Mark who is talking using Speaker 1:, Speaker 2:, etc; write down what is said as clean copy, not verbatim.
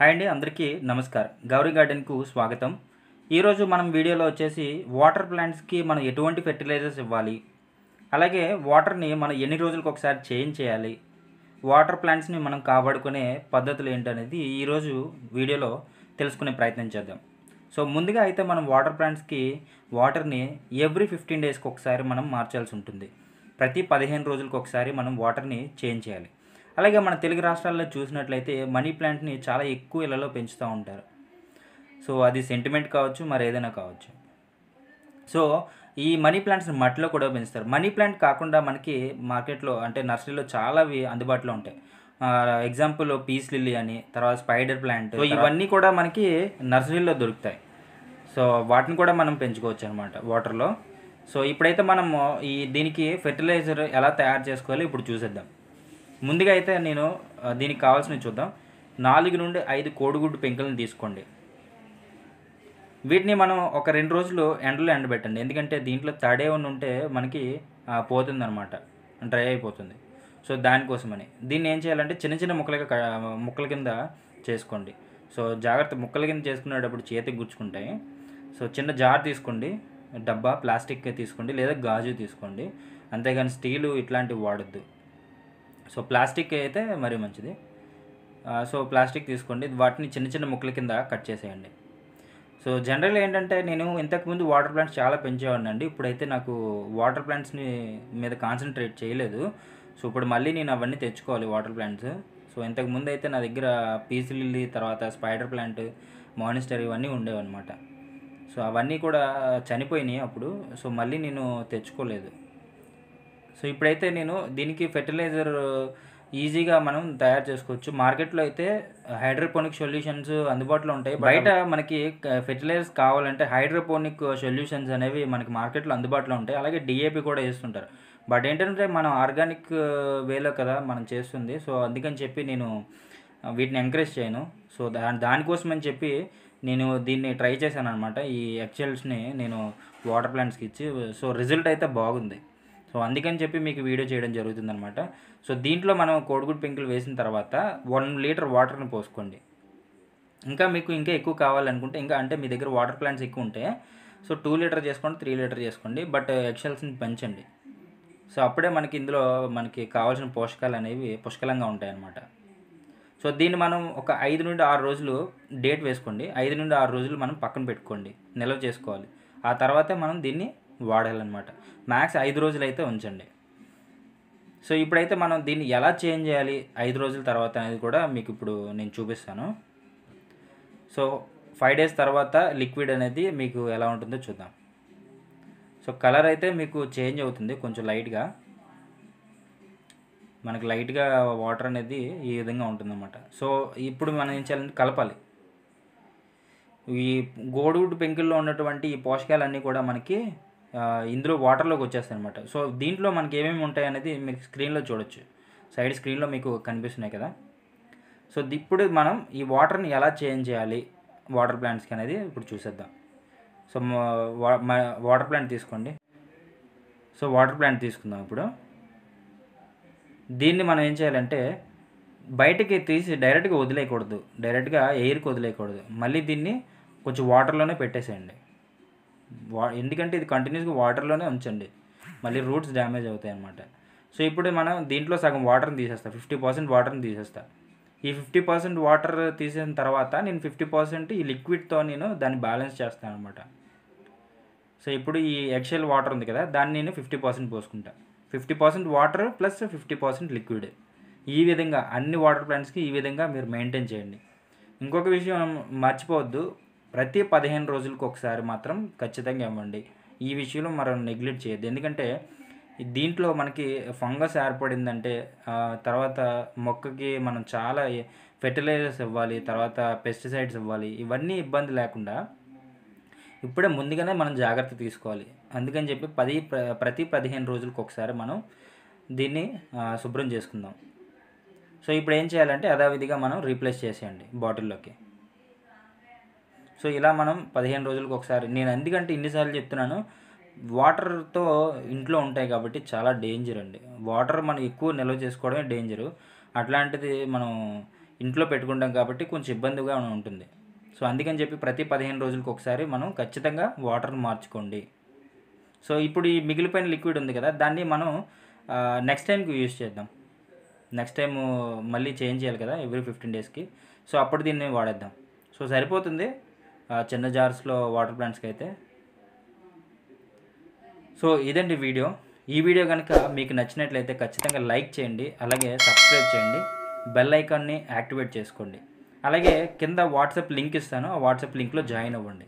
Speaker 1: Hi అండి, అందరికీ నమస్కారం. గౌరీ గార్డెన్కు స్వాగతం. ఈరోజు మనం వీడియోలో వచ్చేసి వాటర్ ప్లాంట్స్కి మనం ఎటువంటి ఫెర్టిలైజర్స్ ఇవ్వాలి, అలాగే వాటర్ని మనం ఎన్ని రోజులకు ఒకసారి చేంజ్ చేయాలి, వాటర్ ప్లాంట్స్ని మనం కాపాడుకునే పద్ధతులు ఏంటనేది ఈరోజు వీడియోలో తెలుసుకునే ప్రయత్నం చేద్దాం. సో ముందుగా అయితే మనం వాటర్ ప్లాంట్స్కి వాటర్ని ఎవ్రీ 15 డేస్కి ఒకసారి మనం మార్చాల్సి ఉంటుంది. ప్రతి 15 రోజులకు ఒకసారి మనం వాటర్ని చేంజ్ చేయాలి. అలాగే మన తెలుగు రాష్ట్రాల్లో చూసినట్లయితే మనీ ప్లాంట్ని చాలా ఎక్కువ ఇళ్లలో పెంచుతూ ఉంటారు. సో అది సెంటిమెంట్ కావచ్చు, మరి ఏదైనా కావచ్చు. సో ఈ మనీ ప్లాంట్స్ని మట్టిలో కూడా పెంచుతారు. మనీ ప్లాంట్ కాకుండా మనకి మార్కెట్లో అంటే నర్సరీలో చాలావి అందుబాటులో ఉంటాయి. ఎగ్జాంపుల్ పీస్ లిల్లీ అని, తర్వాత స్పైడర్ ప్లాంట్, సో ఇవన్నీ కూడా మనకి నర్సరీలో దొరుకుతాయి. సో వాటిని కూడా మనం పెంచుకోవచ్చు అనమాట వాటర్లో. సో ఇప్పుడైతే మనము దీనికి ఫెర్టిలైజర్ ఎలా తయారు చేసుకోవాలో ఇప్పుడు చూసేద్దాం. ముందుగా అయితే నేను దీనికి కావాల్సినవి చూద్దాం. 4 నుండి 5 కోడిగుడ్డు పెంకులను తీసుకోండి. వీటిని మనం ఒక 2 రోజులు ఎండలో ఎండబెట్టండి. ఎందుకంటే దీంట్లో తడి ఏమైనా ఉంటే మనకి పోతుందన్నమాట, డ్రై అయిపోతుంది. సో దానికోసమని దీన్ని ఏం చేయాలంటే చిన్న చిన్న ముక్కల కింద చేసుకోండి. సో జాగ్రత్త, ముక్కల కింద చేసుకునేటప్పుడు చేతికి గుచ్చుకుంటాయి. సో చిన్న జార్ తీసుకోండి, డబ్బా ప్లాస్టిక్ తీసుకోండి, లేదా గాజు తీసుకోండి. అంతేగాని స్టీలు ఇట్లాంటివి వాడొద్దు. సో ప్లాస్టిక్ అయితే మరీ మంచిది. సో ప్లాస్టిక్ తీసుకోండి, వాటిని చిన్న చిన్న ముక్కల కింద కట్ చేసేయండి. సో జనరల్గా ఏంటంటే నేను ఇంతకుముందు వాటర్ ప్లాంట్స్ చాలా పెంచేవాడిని అండి. ఇప్పుడైతే నాకు వాటర్ ప్లాంట్స్ని మీద కాన్సన్ట్రేట్ చేయలేదు. సో ఇప్పుడు మళ్ళీ నేను అవన్నీ తెచ్చుకోవాలి వాటర్ ప్లాంట్స్. సో ఇంతకుముందు అయితే నా దగ్గర పీస్ లిల్లీ, తర్వాత స్పైడర్ ప్లాంట్, మానిస్టర్ ఇవన్నీ ఉండేవన్నమాట. సో అవన్నీ కూడా చనిపోయినాయి అప్పుడు. సో మళ్ళీ నేను తెచ్చుకోలేదు. సో ఇప్పుడైతే నేను దీనికి ఫెర్టిలైజర్ ఈజీగా మనం తయారు చేసుకోవచ్చు. మార్కెట్లో అయితే హైడ్రోపోనిక్ సొల్యూషన్స్ అందుబాటులో ఉంటాయి. బయట మనకి ఫెర్టిలైజర్స్ కావాలంటే హైడ్రోపోనిక్ సొల్యూషన్స్ అనేవి మనకి మార్కెట్లో అందుబాటులో ఉంటాయి. అలాగే డిఏపి కూడా వేస్తుంటారు. బట్ ఏంటంటే మనం ఆర్గానిక్ వేలో కదా మనం చేస్తుంది. సో అందుకని చెప్పి నేను వీటిని ఎంకరేజ్ చేయను. సో దానికోసమని చెప్పి నేను దీన్ని ట్రై చేశాను అనమాట. ఈ ఎక్సెల్స్ని నేను వాటర్ ప్లాంట్స్కి ఇచ్చి, సో రిజల్ట్ అయితే బాగుంది. సో అందుకని చెప్పి మీకు వీడియో చేయడం జరుగుతుందనమాట. సో దీంట్లో మనం కోడిగుడ్డు పెంకులు వేసిన తర్వాత 1 లీటర్ వాటర్ని పోసుకోండి. మీకు ఇంకా ఎక్కువ కావాలనుకుంటే, ఇంకా అంటే మీ దగ్గర వాటర్ ప్లాంట్స్ ఎక్కువ ఉంటే సో 2 లీటర్ చేసుకోండి, 3 లీటర్ చేసుకోండి. బట్ ఎక్షల్స్ని పెంచండి. సో అప్పుడే మనకి ఇందులో మనకి కావాల్సిన పోషకాలు అనేవి పుష్కలంగా ఉంటాయన్నమాట. సో దీన్ని మనం ఒక 5 నుండి 6 రోజులు డేట్ వేసుకోండి. 5 నుండి 6 రోజులు మనం పక్కన పెట్టుకోండి, నిల్వ చేసుకోవాలి. ఆ తర్వాతే మనం దీన్ని వాడాలన్నమాట. మ్యాక్స్ 5 రోజులు అయితే ఉంచండి. సో ఇప్పుడైతే మనం దీన్ని ఎలా చేంజ్ చేయాలి 5 రోజుల తర్వాత అనేది కూడా మీకు ఇప్పుడు నేను చూపిస్తాను. సో 5 డేస్ తర్వాత లిక్విడ్ అనేది మీకు ఎలా ఉంటుందో చూద్దాం. సో కలర్ అయితే మీకు చేంజ్ అవుతుంది కొంచెం లైట్గా. మనకి లైట్గా వాటర్ అనేది ఈ విధంగా ఉంటుందన్నమాట. సో ఇప్పుడు మనం ఏం చేయాలంటే కలపాలి. ఈ కోడిగుడ్డు పెంకుల్లో ఉన్నటువంటి ఈ పోషకాలన్నీ కూడా మనకి ఇందులో వాటర్లోకి వచ్చేస్తాయి అనమాట. సో దీంట్లో మనకి ఏమేమి ఉంటాయి అనేది మీకు స్క్రీన్లో చూడొచ్చు. సైడ్ స్క్రీన్లో మీకు కనిపిస్తున్నాయి కదా. సో ఇప్పుడు మనం ఈ వాటర్ని ఎలా చేంజ్ చేయాలి వాటర్ ప్లాంట్స్కి అనేది ఇప్పుడు చూసేద్దాం. సో వాటర్ ప్లాంట్ తీసుకోండి. సో వాటర్ ప్లాంట్ తీసుకుందాం. ఇప్పుడు దీన్ని మనం ఏం చేయాలంటే బయటకి తీసి డైరెక్ట్గా వదిలేయకూడదు, డైరెక్ట్గా ఎయిర్కి వదిలేయకూడదు. మళ్ళీ దీన్ని కొంచెం వాటర్లోనే పెట్టేసేయండి. ఎందుకంటే ఇది కంటిన్యూస్గా వాటర్లోనే ఉంచండి, మళ్ళీ రూట్స్ డ్యామేజ్ అవుతాయి అన్నమాట. సో ఇప్పుడు మనం దీంట్లో సగం వాటర్ని తీసేస్తాం, 50% వాటర్ని తీసేస్తాను. ఈ 50% వాటర్ తీసిన తర్వాత నేను 50% ఈ లిక్విడ్తో నేను దాన్ని బ్యాలెన్స్ చేస్తాను అనమాట. సో ఇప్పుడు ఈ ఎగ్షెల్ వాటర్ ఉంది కదా, దాన్ని నేను 50% పోసుకుంటా. 50% వాటర్ ప్లస్ 50% లిక్విడ్. ఈ విధంగా అన్ని వాటర్ ప్లాంట్స్కి ఈ విధంగా మీరు మెయింటైన్ చేయండి. ఇంకొక విషయం మర్చిపోవద్దు, ప్రతి 15 రోజులకు ఒకసారి మాత్రం ఖచ్చితంగా ఇవ్వండి. ఈ విషయంలో మనం నెగ్లెక్ట్ చేయొద్దు. ఎందుకంటే దీంట్లో మనకి ఫంగస్ ఏర్పడిందంటే తర్వాత మొక్కకి మనం చాలా ఫెర్టిలైజర్స్ ఇవ్వాలి, తర్వాత పెస్టిసైడ్స్ ఇవ్వాలి. ఇవన్నీ ఇబ్బంది లేకుండా ఇప్పుడే ముందుగానే మనం జాగ్రత్త తీసుకోవాలి. అందుకని చెప్పి ప్రతి 15 రోజులకు ఒకసారి మనం దీన్ని శుభ్రం చేసుకుందాం. సో ఇప్పుడు ఏం చేయాలంటే యథావిధిగా మనం రీప్లేస్ చేసేయండి బాటిల్లోకి. సో ఇలా మనం 15 రోజులకు ఒకసారి, నేను ఎందుకంటే ఇన్నిసార్లు చెప్తున్నాను, వాటర్తో ఇంట్లో ఉంటాయి కాబట్టి చాలా డేంజర్ అండి. వాటర్ మనం ఎక్కువ నిల్వ చేసుకోవడమే డేంజరు. అట్లాంటిది మనం ఇంట్లో పెట్టుకుంటాం కాబట్టి కొంచెం ఇబ్బందిగా ఉంటుంది. సో అందుకని చెప్పి ప్రతి 15 రోజులకు ఒకసారి మనం ఖచ్చితంగా వాటర్ని మార్చుకోండి. సో ఇప్పుడు ఈ మిగిలిపోయిన లిక్విడ్ ఉంది కదా, దాన్ని మనం నెక్స్ట్ టైంకి యూజ్ చేద్దాం. నెక్స్ట్ టైం మళ్ళీ చేంజ్ చేయాలి కదా ఎవ్రీ 15 డేస్కి. సో అప్పుడు దీన్ని వాడేద్దాం. సో సరిపోతుంది చిన్న జార్స్లో వాటర్ ప్లాంట్స్కి అయితే. సో ఇదండి వీడియో. ఈ వీడియో కనుక మీకు నచ్చినట్లయితే ఖచ్చితంగా లైక్ చేయండి, అలాగే సబ్స్క్రైబ్ చేయండి, బెల్ ఐకాన్ని యాక్టివేట్ చేసుకోండి. అలాగే కింద వాట్సాప్ లింక్ ఇస్తాను, ఆ వాట్సాప్ లింక్లో జాయిన్ అవ్వండి.